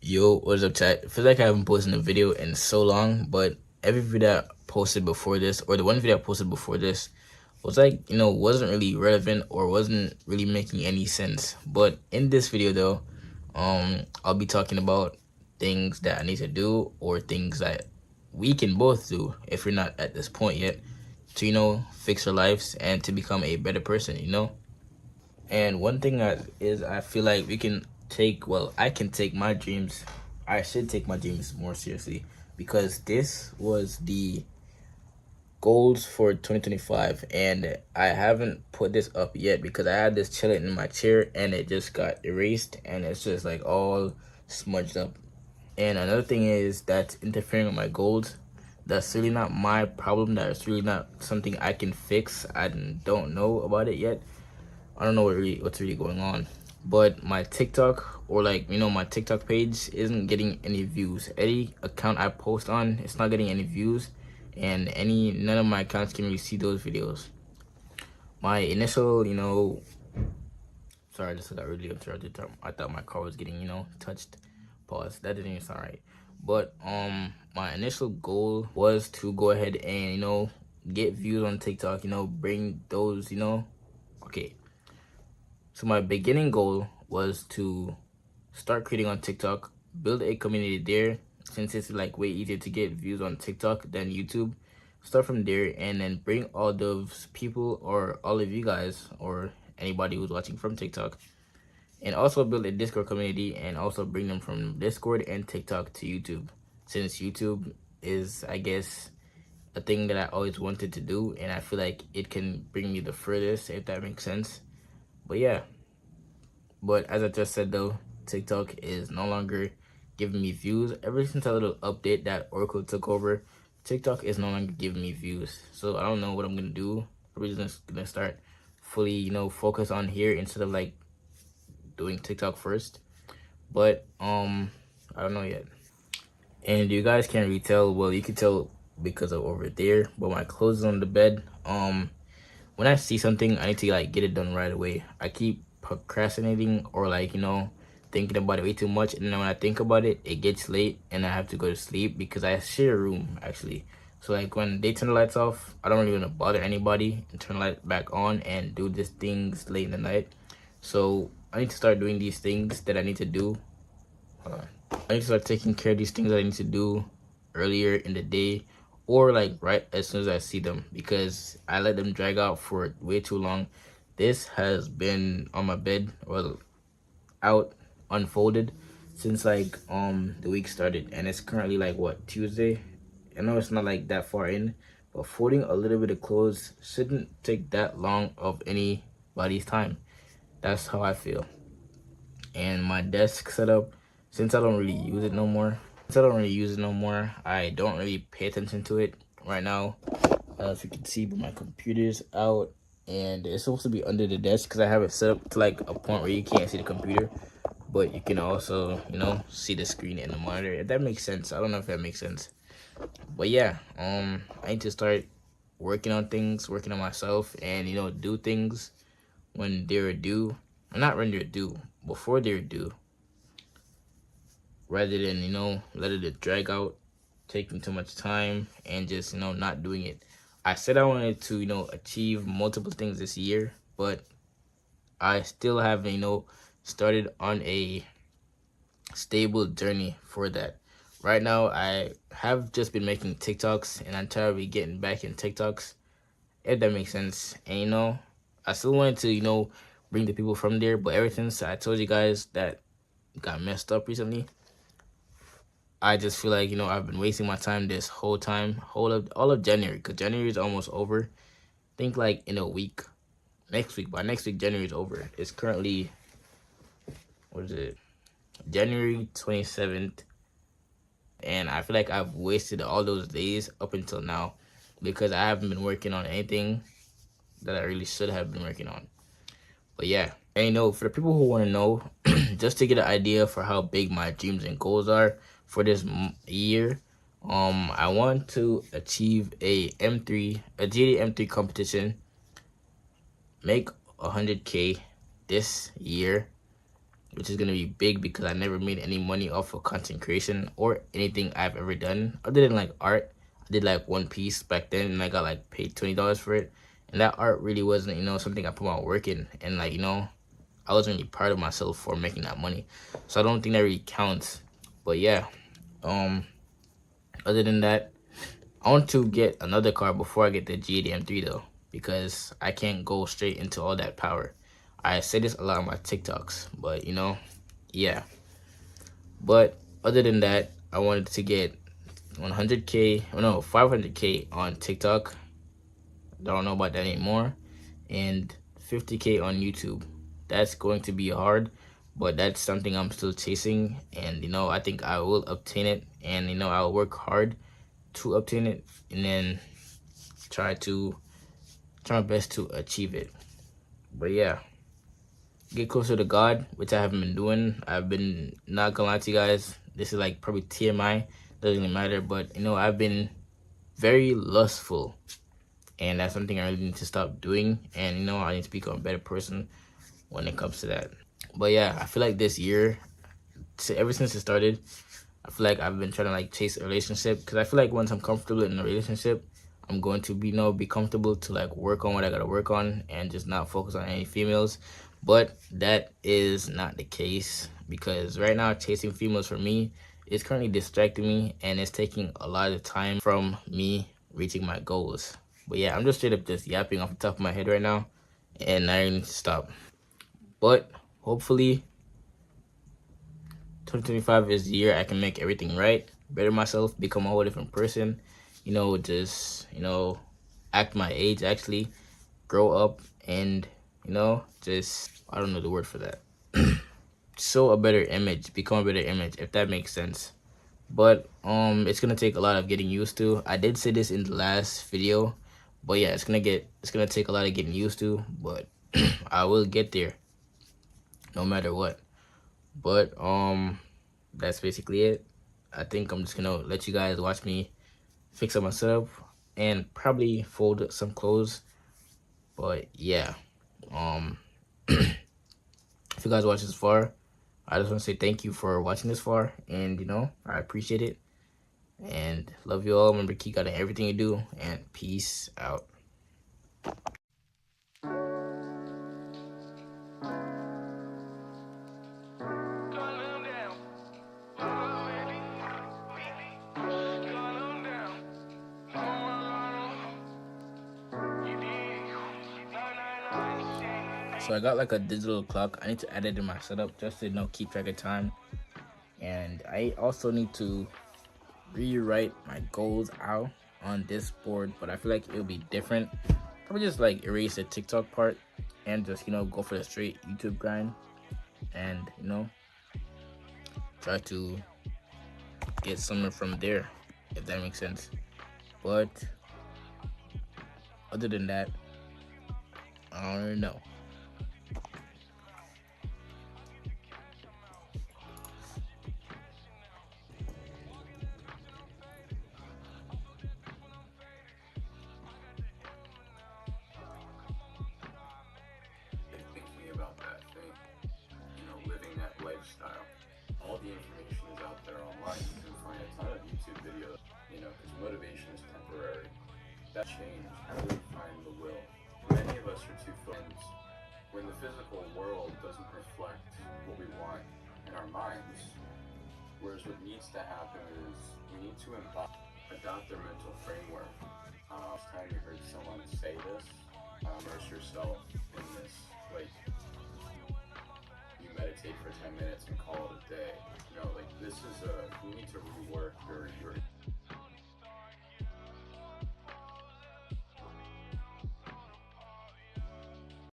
Yo, what's up, chat? Feels like I haven't posted a video in so long, but every video I posted before this, or the one video I posted before this, was like, wasn't really relevant or wasn't really making any sense. But in this video though, I'll be talking about things that I need to do or things that we can both do if we're not at this point yet to, fix our lives and to become a better person. And one thing is I feel like I can take my dreams, I should take my dreams more seriously because this was the goals for 2025 and I haven't put this up yet because I had this chilling in my chair and it just got erased and it's just like all smudged up. And another thing is that's interfering with my goals. That's really not my problem. That's really not something I can fix. I don't know about it yet. I don't know what's really going on, but my TikTok or my TikTok page isn't getting any views. Any account I post on, it's not getting any views, and none of my accounts can really see those videos. My initial, sorry, I just got really interrupted. I thought my car was getting, touched. Pause. That didn't even sound right. But my initial goal was to go ahead and get views on TikTok. Bring those. Okay. So my beginning goal was to start creating on TikTok, build a community there, since it's like way easier to get views on TikTok than YouTube. Start from there and then bring all those people or all of you guys or anybody who's watching from TikTok, and also build a Discord community and also bring them from Discord and TikTok to YouTube, since YouTube is, I guess, a thing that I always wanted to do and I feel like it can bring me the furthest, if that makes sense. But yeah, but as I just said though, TikTok is no longer giving me views. Ever since a little update that Oracle took over, TikTok is no longer giving me views. So I don't know what I'm gonna do. I'm just gonna start fully, focus on here instead of like doing TikTok first. But I don't know yet. And you guys can't really tell. Well, you can tell because of over there. But my clothes is on the bed. When I see something, I need to like get it done right away. I keep procrastinating or thinking about it way too much, and then when I think about it, it gets late and I have to go to sleep because I share a room actually. So like when they turn the lights off, I don't really want to bother anybody and turn the light back on and do these things late in the night. So I need to start doing these things that I need to do. Hold on. I need to start taking care of these things that I need to do earlier in the day or like right as soon as I see them because I let them drag out for way too long. This has been on my bed or out unfolded since like the week started, and it's currently like what, Tuesday. I know it's not like that far in, but folding a little bit of clothes shouldn't take that long of anybody's time. That's how I feel. And my desk setup, since I don't really use it no more, I don't really pay attention to it right now. If you can see, but my computer's out and it's supposed to be under the desk because I have it set up to like a point where you can't see the computer, but you can also see the screen and the monitor, if that makes sense. I don't know if that makes sense, but yeah, I need to start working on things, working on myself, and do things when they're due, or not when they're due, before they're due, rather than let it drag out, taking too much time and just not doing it. I said I wanted to achieve multiple things this year, but I still haven't started on a stable journey for that. Right now I have just been making TikToks and I'm tired of getting back in TikToks, if that makes sense. And I still wanted to bring the people from there, but ever since I told you guys that got messed up recently, I just feel like I've been wasting my time this whole time, all of January, because January is almost over. Think like in a week, by next week January is over. It's currently, what is it, January 27th, and I feel like I've wasted all those days up until now because I haven't been working on anything that I really should have been working on. But yeah, and for the people who want to know, just to get an idea for how big my dreams and goals are for this year, I want to achieve a GTA M3 competition, make 100K this year, which is gonna be big because I never made any money off of content creation or anything I've ever done other than like art. I did like one piece back then and I got like paid $20 for it, and that art really wasn't, you know, something I put my work in, and like, you know, I wasn't really proud of myself for making that money, so I don't think that really counts. But yeah, other than that, I want to get another car before I get the G80 M3 though, because I can't go straight into all that power. I say this a lot on my TikToks, but you know, yeah. But other than that, I wanted to get 100K, oh no, 500K on TikTok. Don't know about that anymore. And 50K on YouTube. That's going to be hard, but that's something I'm still chasing. And you know, I think I will obtain it. And you know, I'll work hard to obtain it, and then try my best to achieve it. But yeah, get closer to God, which I haven't been doing. I've been, not gonna lie to you guys, this is like probably TMI, doesn't really matter, but you know, I've been very lustful, and that's something I really need to stop doing. And you know, I need to become a better person when it comes to that. But yeah, I feel like this year, ever since it started, I feel like I've been trying to like chase a relationship, because I feel like once I'm comfortable in a relationship, I'm going to be, you know, be comfortable to like work on what I gotta work on and just not focus on any females. But that is not the case, because right now chasing females for me is currently distracting me, and it's taking a lot of time from me reaching my goals. But yeah, I'm just straight up just yapping off the top of my head right now, and I need to stop. But hopefully 2025 is the year I can make everything right, better myself, become a whole different person, you know, just, you know, act my age actually, grow up, and, you know, just, I don't know the word for that. Show a better image, become a better image, if that makes sense. But it's gonna take a lot of getting used to. I did say this in the last video, but yeah, it's gonna take a lot of getting used to, but I will get there no matter what. But that's basically it. I think I'm just gonna let you guys watch me fix up my setup and probably fold some clothes. But yeah, if you guys watch this far, I just want to say thank you for watching this far, and you know, I appreciate it and love you all. Remember, keep God in everything you do, and peace out. So I got like a digital clock. I need to add it in my setup just to, you know, keep track of time. And I also need to rewrite my goals out on this board, but I feel like it'll be different. Probably just like erase the TikTok part and just, you know, go for the straight YouTube grind, and you know, try to get somewhere from there, if that makes sense. But other than that, I don't know. Thinking about that thing, you know, living that lifestyle. All the information is out there online. You can find a ton of YouTube videos, you know, because motivation is temporary. That change, how do we find the will? Many of us are too focused when the physical world doesn't reflect what we want in our minds. Whereas what needs to happen is we need to adopt their mental framework. Last time you heard someone say this, immerse yourself in this, like, you meditate for 10 minutes and call it a day. You know, like, this is you need to rework your